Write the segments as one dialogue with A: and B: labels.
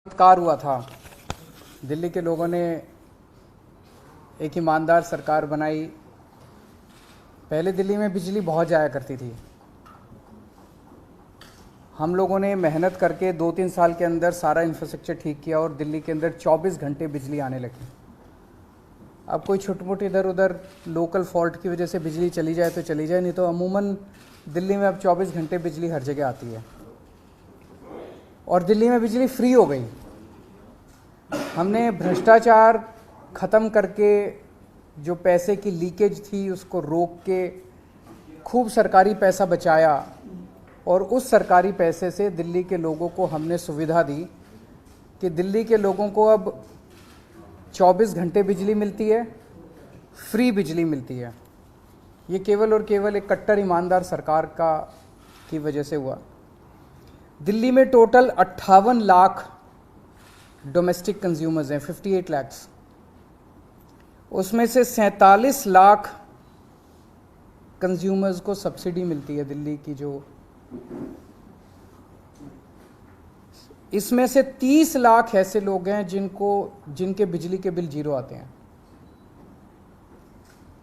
A: चमत्कार हुआ था। दिल्ली के लोगों ने एक ईमानदार सरकार बनाई। पहले दिल्ली में बिजली बहुत जाया करती थी। हम लोगों ने मेहनत करके 2-3 साल के अंदर सारा इंफ्रास्ट्रक्चर ठीक किया और दिल्ली के अंदर 24 घंटे बिजली आने लगी। अब कोई छोटी मोटी इधर उधर लोकल फॉल्ट की वजह से बिजली चली जाए तो चली जाए, नहीं तो अमूमन दिल्ली में अब 24 घंटे बिजली हर जगह आती है और दिल्ली में बिजली फ्री हो गई। हमने भ्रष्टाचार ख़त्म करके जो पैसे की लीकेज थी उसको रोक के खूब सरकारी पैसा बचाया और उस सरकारी पैसे से दिल्ली के लोगों को हमने सुविधा दी कि दिल्ली के लोगों को अब 24 घंटे बिजली मिलती है, फ्री बिजली मिलती है। ये केवल और केवल एक कट्टर ईमानदार सरकार की वजह से हुआ। दिल्ली में टोटल 58 लाख डोमेस्टिक कंज्यूमर्स हैं, 58 लाख्स। उसमें से 47 लाख कंज्यूमर्स को सब्सिडी मिलती है दिल्ली की। जो इसमें से 30 लाख ऐसे लोग हैं जिनके बिजली के बिल जीरो आते हैं।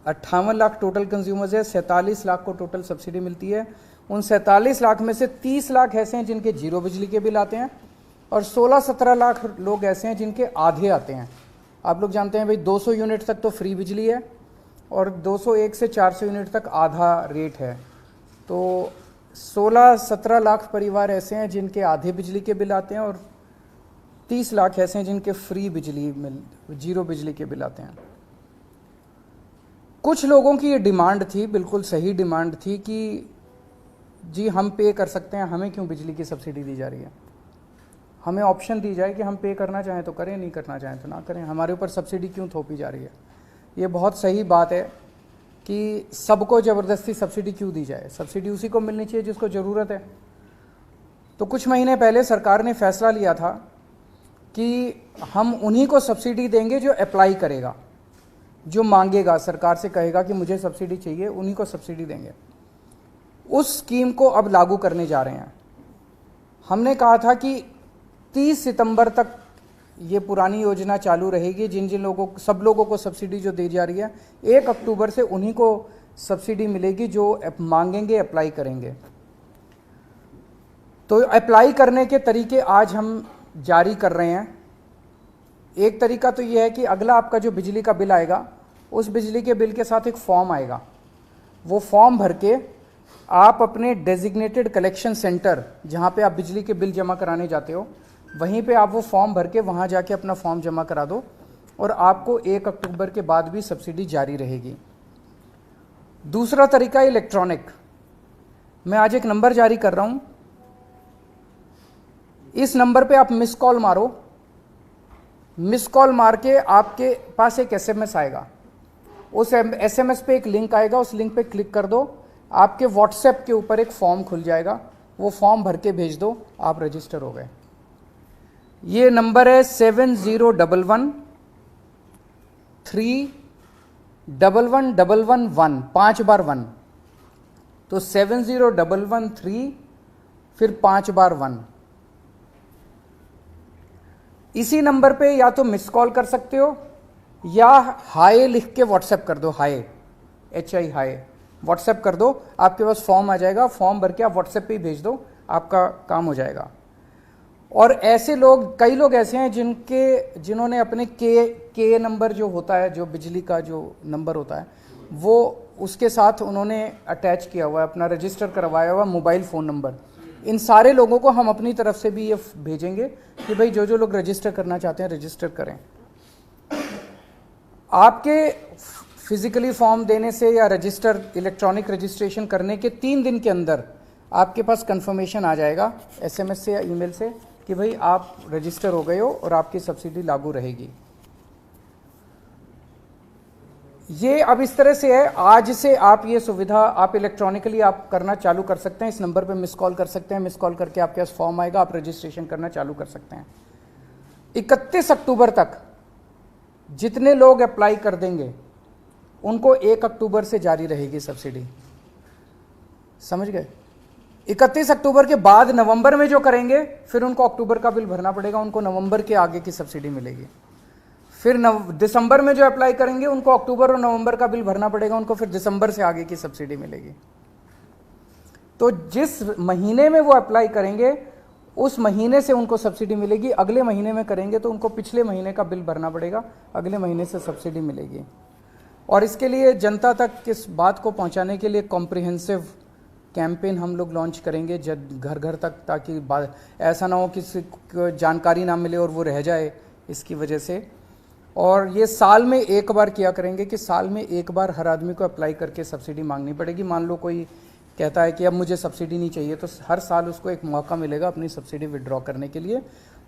A: 58 लाख टोटल कंज्यूमर्स है, 47 लाख को टोटल सब्सिडी मिलती है। उन 47 लाख में से 30 लाख ऐसे हैं जिनके जीरो बिजली के बिल आते हैं और 16-17 लाख लोग ऐसे हैं जिनके आधे आते हैं। आप लोग जानते हैं भाई 200 यूनिट तक तो फ्री बिजली है और 201 से 400 यूनिट तक आधा रेट है। तो 16-17 लाख परिवार ऐसे हैं जिनके आधे बिजली के बिल आते हैं और 30 लाख ऐसे हैं जिनके फ्री जीरो बिजली के बिल आते हैं। कुछ लोगों की ये डिमांड थी, बिल्कुल सही डिमांड थी कि जी हम पे कर सकते हैं, हमें क्यों बिजली की सब्सिडी दी जा रही है। हमें ऑप्शन दी जाए कि हम पे करना चाहें तो करें, नहीं करना चाहें तो ना करें। हमारे ऊपर सब्सिडी क्यों थोपी जा रही है। ये बहुत सही बात है कि सबको ज़बरदस्ती सब्सिडी क्यों दी जाए। सब्सिडी उसी को मिलनी चाहिए जिसको ज़रूरत है। तो कुछ महीने पहले सरकार ने फैसला लिया था कि हम उन्हीं को सब्सिडी देंगे जो अप्लाई करेगा, जो मांगेगा, सरकार से कहेगा कि मुझे सब्सिडी चाहिए, उन्हीं को सब्सिडी देंगे। उस स्कीम को अब लागू करने जा रहे हैं। हमने कहा था कि 30 सितंबर तक ये पुरानी योजना चालू रहेगी। जिन लोगों सब लोगों को सब्सिडी जो दी जा रही है, 1 अक्टूबर से उन्हीं को सब्सिडी मिलेगी जो मांगेंगे, अप्लाई करेंगे। तो अप्लाई करने के तरीके आज हम जारी कर रहे हैं। एक तरीका तो ये है कि अगला आपका जो बिजली का बिल आएगा, उस बिजली के बिल के साथ एक फॉर्म आएगा। वो फॉर्म भर के आप अपने डेजिग्नेटेड कलेक्शन सेंटर, जहाँ पे आप बिजली के बिल जमा कराने जाते हो, वहीं पे आप वो फॉर्म भर के वहाँ जाके अपना फॉर्म जमा करा दो और आपको 1 अक्टूबर के बाद भी सब्सिडी जारी रहेगी। दूसरा तरीका इलेक्ट्रॉनिक। मैं आज एक नंबर जारी कर रहा हूँ। इस नंबर पे आप मिस कॉल मारो। मिस कॉल मार के आपके पास एक SMS आएगा। उस SMS पे एक लिंक आएगा, उस लिंक पे क्लिक कर दो। आपके व्हाट्सएप के ऊपर एक फॉर्म खुल जाएगा, वो फॉर्म भर के भेज दो, आप रजिस्टर हो गए। ये नंबर है 7011-31111, 5 बार 1। तो 7011-3 फिर 5 बार 1। इसी नंबर पे या तो मिस कॉल कर सकते हो या हाय लिख के व्हाट्सएप कर दो। हाय, HI हाय व्हाट्सएप कर दो। आपके पास फॉर्म आ जाएगा, फॉर्म भर के आप व्हाट्सएप पे ही भेज दो, आपका काम हो जाएगा। और ऐसे लोग, कई लोग ऐसे हैं जिन्होंने अपने के नंबर जो होता है, जो बिजली का जो नंबर होता है, वो उसके साथ उन्होंने अटैच किया हुआ है, अपना रजिस्टर करवाया हुआ मोबाइल फ़ोन नंबर। इन सारे लोगों को हम अपनी तरफ से भी ये भेजेंगे कि भाई जो लोग रजिस्टर करना चाहते हैं रजिस्टर करें। आपके फिजिकली फॉर्म देने से या इलेक्ट्रॉनिक रजिस्ट्रेशन करने के 3 दिन के अंदर आपके पास कंफर्मेशन आ जाएगा SMS से या ईमेल से कि भाई आप रजिस्टर हो गए हो और आपकी सब्सिडी लागू रहेगी। ये अब इस तरह से है। आज से आप ये सुविधा आप इलेक्ट्रॉनिकली आप करना चालू कर सकते हैं। इस नंबर पे मिस कॉल कर सकते हैं। मिस कॉल करके आपके पास फॉर्म आएगा, आप रजिस्ट्रेशन करना चालू कर सकते हैं। 31 अक्टूबर तक जितने लोग अप्लाई कर देंगे उनको 1 अक्टूबर से जारी रहेगी सब्सिडी। समझ गए? 31 अक्टूबर के बाद नवंबर में जो करेंगे फिर उनको अक्टूबर का बिल भरना पड़ेगा, उनको नवंबर के आगे की सब्सिडी मिलेगी। फिर दिसंबर में जो अप्लाई करेंगे उनको अक्टूबर और नवंबर का बिल भरना पड़ेगा, उनको फिर दिसंबर से आगे की सब्सिडी मिलेगी। तो जिस महीने में वो अप्लाई करेंगे उस महीने से उनको सब्सिडी मिलेगी। अगले महीने में करेंगे तो उनको पिछले महीने का बिल भरना पड़ेगा, अगले महीने से सब्सिडी मिलेगी। और इसके लिए जनता तक इस बात को पहुंचाने के लिए कॉम्प्रिहेंसिव कैंपेन हम लोग लॉन्च करेंगे घर घर तक, ताकि ऐसा ना हो किसी को जानकारी ना मिले और वो रह जाए इसकी वजह से। और ये साल में एक बार किया करेंगे कि साल में एक बार हर आदमी को अप्लाई करके सब्सिडी मांगनी पड़ेगी। मान लो कोई कहता है कि अब मुझे सब्सिडी नहीं चाहिए, तो हर साल उसको एक मौका मिलेगा अपनी सब्सिडी विड्रॉ करने के लिए।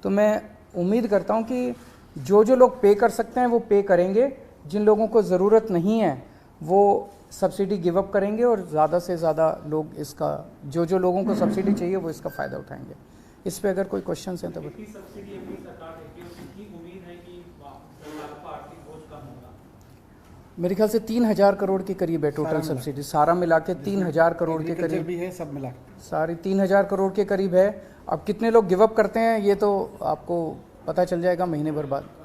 A: तो मैं उम्मीद करता हूँ कि जो जो लोग पे कर सकते हैं वो पे करेंगे, जिन लोगों को ज़रूरत नहीं है वो सब्सिडी गिव अप करेंगे, और ज़्यादा से ज़्यादा लोग इसका, जो जो लोगों को सब्सिडी चाहिए वो इसका फ़ायदा उठाएंगे। इस पे अगर कोई क्वेश्चन हैं तो मेरे ख्याल से 3,000 करोड़ के करीब है टोटल सब्सिडी, सारा मिला के 3,000 करोड़ के करीब भी है, सब मिला सारी 3,000 करोड़ के करीब है। अब कितने लोग गिव अप करते हैं ये तो आपको पता चल जाएगा महीने भर बाद।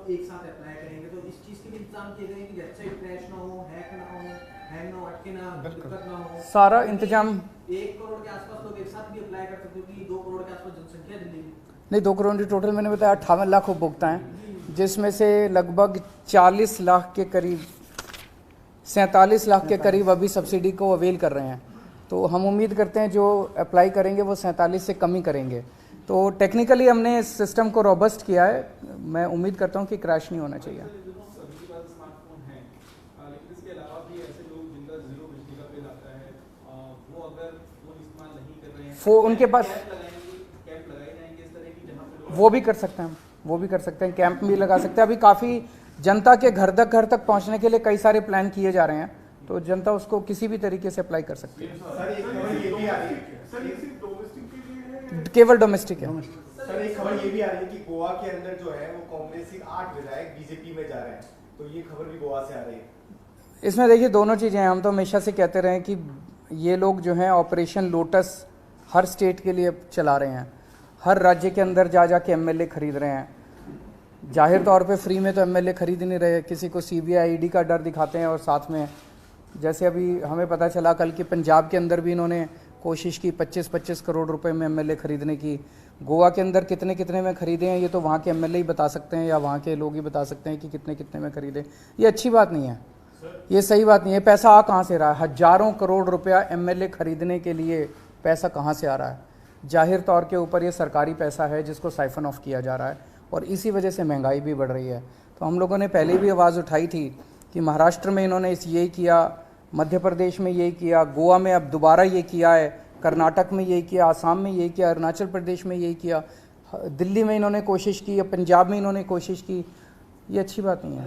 B: एक साथ अप्लाई करेंगे तो इस चीज के लिए इंतजाम किए गए कि जैसे क्रैश ना हो, हैक ना हो, हैंग ना हो, अटके ना, दिक्कत ना हो,
A: सारा इंतजाम।
B: 1 करोड़ के आसपास लोग एक साथ भी अप्लाई कर सकते हो कि 2 करोड़ के आसपास जनसंख्या दिल्ली में।
A: नहीं, 2 करोड़ की टोटल मैंने बताया 58 लाख उपभोक्ता हैं, जिसमें से लगभग 40 लाख के करीब 47 लाख के करीब अभी सब्सिडी को अवेल कर रहे हैं। तो हम उम्मीद करते हैं जो अप्लाई करेंगे वो 47 से कम ही करेंगे। तो टेक्निकली हमने इस सिस्टम को रोबस्ट किया है, मैं उम्मीद करता हूं कि क्रैश नहीं होना चाहिए। उनके पास वो भी कर सकते हैं, वो भी कर सकते हैं, कैंप भी लगा सकते हैं। अभी काफ़ी जनता के घर तक पहुंचने के लिए कई सारे प्लान किए जा रहे हैं, तो जनता उसको किसी भी तरीके से अप्लाई कर सकती है। केवल डोमेस्टिक है।
C: सर एक खबर ये भी आ रही है कि गोवा के अंदर जो है वो कांग्रेस के 8 विधायक बीजेपी में जा रहे हैं, तो ये खबर भी गोवा से आ रही है।
A: इसमें देखिए दोनों चीज़ें हैं। हम तो हमेशा से कहते रहे कि ये लोग जो हैं ऑपरेशन लोटस हर स्टेट के लिए चला रहे हैं, हर राज्य के अंदर जा के एमएलए खरीद रहे हैं। जाहिर तौर पे फ्री में तो एमएलए खरीद नहीं रहे, किसी को सीबीआई ईडी का डर दिखाते हैं, और साथ में जैसे अभी हमें पता चला कल कि पंजाब के अंदर भी इन्होंने कोशिश की 25-25 करोड़ रुपए में एमएलए खरीदने की। गोवा के अंदर कितने कितने में खरीदे हैं ये तो वहाँ के एमएलए ही बता सकते हैं, या वहाँ के लोग ही बता सकते हैं कि कितने कितने में खरीदे। ये अच्छी बात नहीं है, ये सही बात नहीं है। पैसा आ कहाँ से रहा है? हजारों करोड़ रुपया एमएलए खरीदने के लिए पैसा कहाँ से आ रहा है? जाहिर तौर के ऊपर ये सरकारी पैसा है जिसको साइफन ऑफ किया जा रहा है, और इसी वजह से महंगाई भी बढ़ रही है। तो हम लोगों ने पहले भी आवाज़ उठाई थी कि महाराष्ट्र में इन्होंने यही किया, मध्य प्रदेश में यही किया, गोवा में अब दोबारा ये किया है, कर्नाटक में यही किया, आसाम में यही किया, अरुणाचल प्रदेश में यही किया, दिल्ली में इन्होंने कोशिश की, या पंजाब में इन्होंने कोशिश की। ये अच्छी बात नहीं है।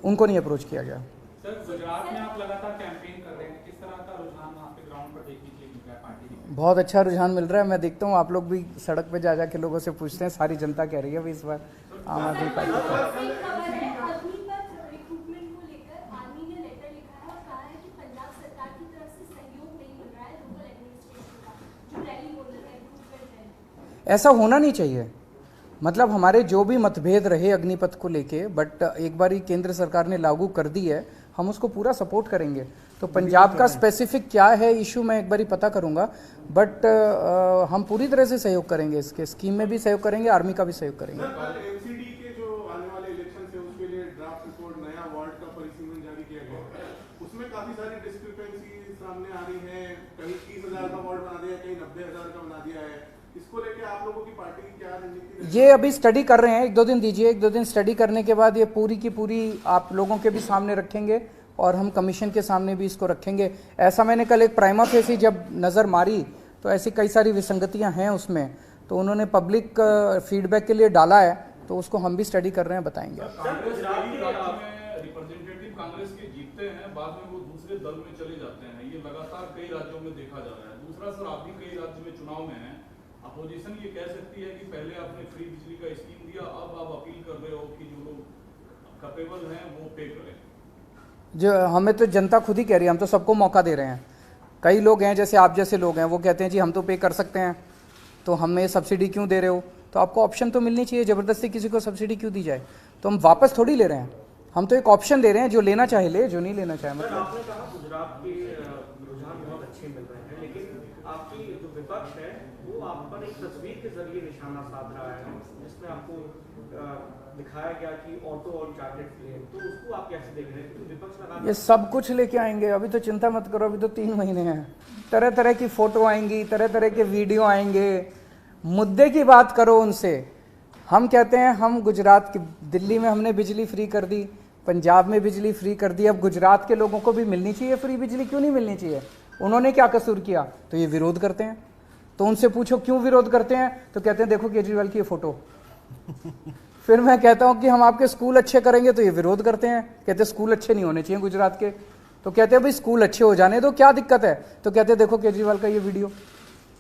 A: उनको नहीं अप्रोच किया गया।
D: सर गुजरात में आप लगातार कैंपेन कर रहे हैं, किस तरह का रुझान वहाँ पे ग्राउंड पर देखने के लिए मिल रहा है पार्टी में?
A: बहुत अच्छा रुझान मिल रहा है, मैं देखता हूँ। आप लोग भी सड़क पे जा के लोगों से पूछते हैं, सारी जनता कह रही है इस बार आम आदमी पार्टी। ऐसा होना नहीं चाहिए। मतलब हमारे जो भी मतभेद रहे अग्निपथ को लेके, बट एक बार ही केंद्र सरकार ने लागू कर दी है, हम उसको पूरा सपोर्ट करेंगे। तो पंजाब का स्पेसिफिक क्या है इशू मैं एक बार ही पता करूंगा, बट हम पूरी तरह से सहयोग करेंगे, इसके स्कीम में भी सहयोग करेंगे, आर्मी का भी सहयोग करेंगे।
E: एमसीडी के जो आने वाले इलेक्शन है उसके लिए ड्राफ्ट रिपोर्ट नया वार्ड का परिसीमन जारी किया गया है, उसमें काफी सारी डिस्क्रिपेंसी सामने आ रही है। कहीं 30,000 का वार्ड बना दिया, कहीं 90,000 का बना दिया है। इसको लेके आप लोगों की पार्टी की क्या रणनीति?
A: ये अभी स्टडी कर रहे हैं, 1-2 दिन दीजिए, 1-2 दिन स्टडी करने के बाद ये पूरी की पूरी आप लोगों के भी सामने रखेंगे, और हम कमीशन के सामने भी इसको रखेंगे। ऐसा मैंने कल एक प्राइमा फेसी जब नज़र मारी तो ऐसी कई सारी विसंगतियां हैं उसमें, तो उन्होंने पब्लिक फीडबैक के लिए डाला है, तो उसको हम भी स्टडी कर रहे हैं, बताएंगे।
F: रिप्रेजेंटेटिव कांग्रेस के जीतते हैं, बाद में वो दूसरे दल में चले जाते हैं, ये लगातार कई राज्यों में देखा जा रहा है। दूसरा सर, आप भी कई राज्य में चुनाव में हैं, अपोजिशन ये कह सकती है कि पहले आपने फ्री बिजली का स्कीम दिया, अब आप अपील कर रहे हो कि जो लोग कैपेबल हैं वो पे करें।
A: जो हमें तो जनता खुद ही कह रही है, हम तो सबको मौका दे रहे हैं। कई लोग हैं जैसे आप जैसे लोग हैं, वो कहते हैं जी हम तो पे कर सकते हैं, तो हमें सब्सिडी क्यों दे रहे हो? तो आपको ऑप्शन तो मिलनी चाहिए, ज़बरदस्ती किसी को सब्सिडी क्यों दी जाए? तो हम वापस थोड़ी ले रहे हैं, हम तो एक ऑप्शन दे रहे हैं, जो लेना चाहे ले, जो नहीं लेना चाहे
B: सर,
A: मतलब।
B: आपने कहा गुजरात के रुझान बहुत अच्छे मिल रहे हैं, लेकिन आपकी जो विपक्ष है वो आप पर एक तस्वीर के जरिए निशाना साध रहा है, जिसमें आपको दिखाया गया कि ऑटो और चार्टर्ड प्लेन, तो उसको आप कैसे देख रहे हैं? क्योंकि विपक्ष लगा
A: ये सब कुछ लेके आएंगे, अभी तो चिंता मत करो, अभी तो 3 महीने हैं। तरह तरह की फ़ोटो आएंगी, तरह तरह के वीडियो आएंगे, मुद्दे की बात करो उनसे। हम कहते हैं हम गुजरात की, दिल्ली में हमने बिजली फ्री कर दी, पंजाब में बिजली फ्री कर दी, अब गुजरात के लोगों को भी मिलनी चाहिए फ्री बिजली, क्यों नहीं मिलनी चाहिए? उन्होंने क्या कसूर किया? तो ये विरोध करते हैं। तो उनसे पूछो क्यों विरोध करते हैं, तो कहते हैं देखो केजरीवाल की ये फ़ोटो। फिर मैं कहता हूं कि हम आपके स्कूल अच्छे करेंगे, तो ये विरोध करते हैं, कहते हैं स्कूल अच्छे नहीं होने चाहिए गुजरात के। तो कहते हैं भाई स्कूल अच्छे हो जाने दो, क्या दिक्कत है? तो कहते हैं देखो केजरीवाल का ये वीडियो।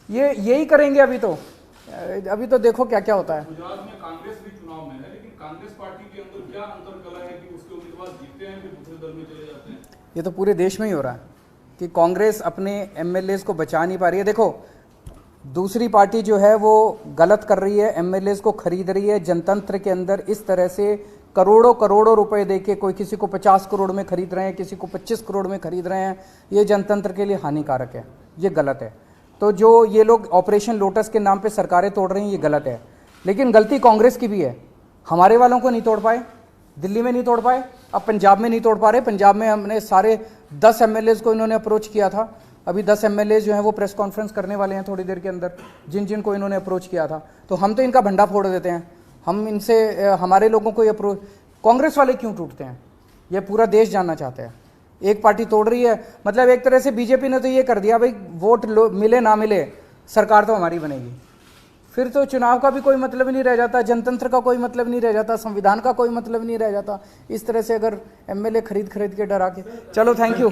A: ये यही करेंगे अभी तो देखो क्या क्या होता है।
F: गुजरात में कांग्रेस भी चुनाव में है, लेकिन कांग्रेस पार्टी के अंदर क्या अंतर कला है कि उसके उम्मीदवार जीतते हैं फिर दूसरे दल में चले जाते हैं?
A: ये तो पूरे देश में ही हो रहा है कि कांग्रेस अपने एमएलएज को बचा नहीं पा रही है। देखो दूसरी पार्टी जो है वो गलत कर रही है, एमएलएज को खरीद रही है। जनतंत्र के अंदर इस तरह से करोड़ों करोड़ों रुपए देके कोई किसी को 50 करोड़ में खरीद रहे हैं, किसी को 25 करोड़ में खरीद रहे हैं, ये जनतंत्र के लिए हानिकारक है, ये गलत है। तो जो ये लोग ऑपरेशन लोटस के नाम पे सरकारें तोड़ रहे हैं, ये गलत है। लेकिन गलती कांग्रेस की भी है, हमारे वालों को नहीं तोड़ पाए, दिल्ली में नहीं तोड़ पाए, अब पंजाब में नहीं तोड़ पा रहे। पंजाब में हमने सारे 10 एमएलएज को इन्होंने अप्रोच किया था, अभी 10 एमएलए जो हैं वो प्रेस कॉन्फ्रेंस करने वाले हैं थोड़ी देर के अंदर, जिन जिन को इन्होंने अप्रोच किया था। तो हम तो इनका भंडा फोड़ देते हैं, हम इनसे हमारे लोगों को ये अप्रोच। कांग्रेस वाले क्यों टूटते हैं, ये पूरा देश जानना चाहते हैं। एक पार्टी तोड़ रही है, मतलब एक तरह से बीजेपी ने तो ये कर दिया भाई वोट मिले ना मिले सरकार तो हमारी बनेगी, फिर तो चुनाव का भी कोई मतलब नहीं रह जाता, जनतंत्र का कोई मतलब नहीं रह जाता, संविधान का कोई मतलब नहीं रह जाता। इस तरह से अगर एमएलए खरीद के डरा के। चलो थैंक यू।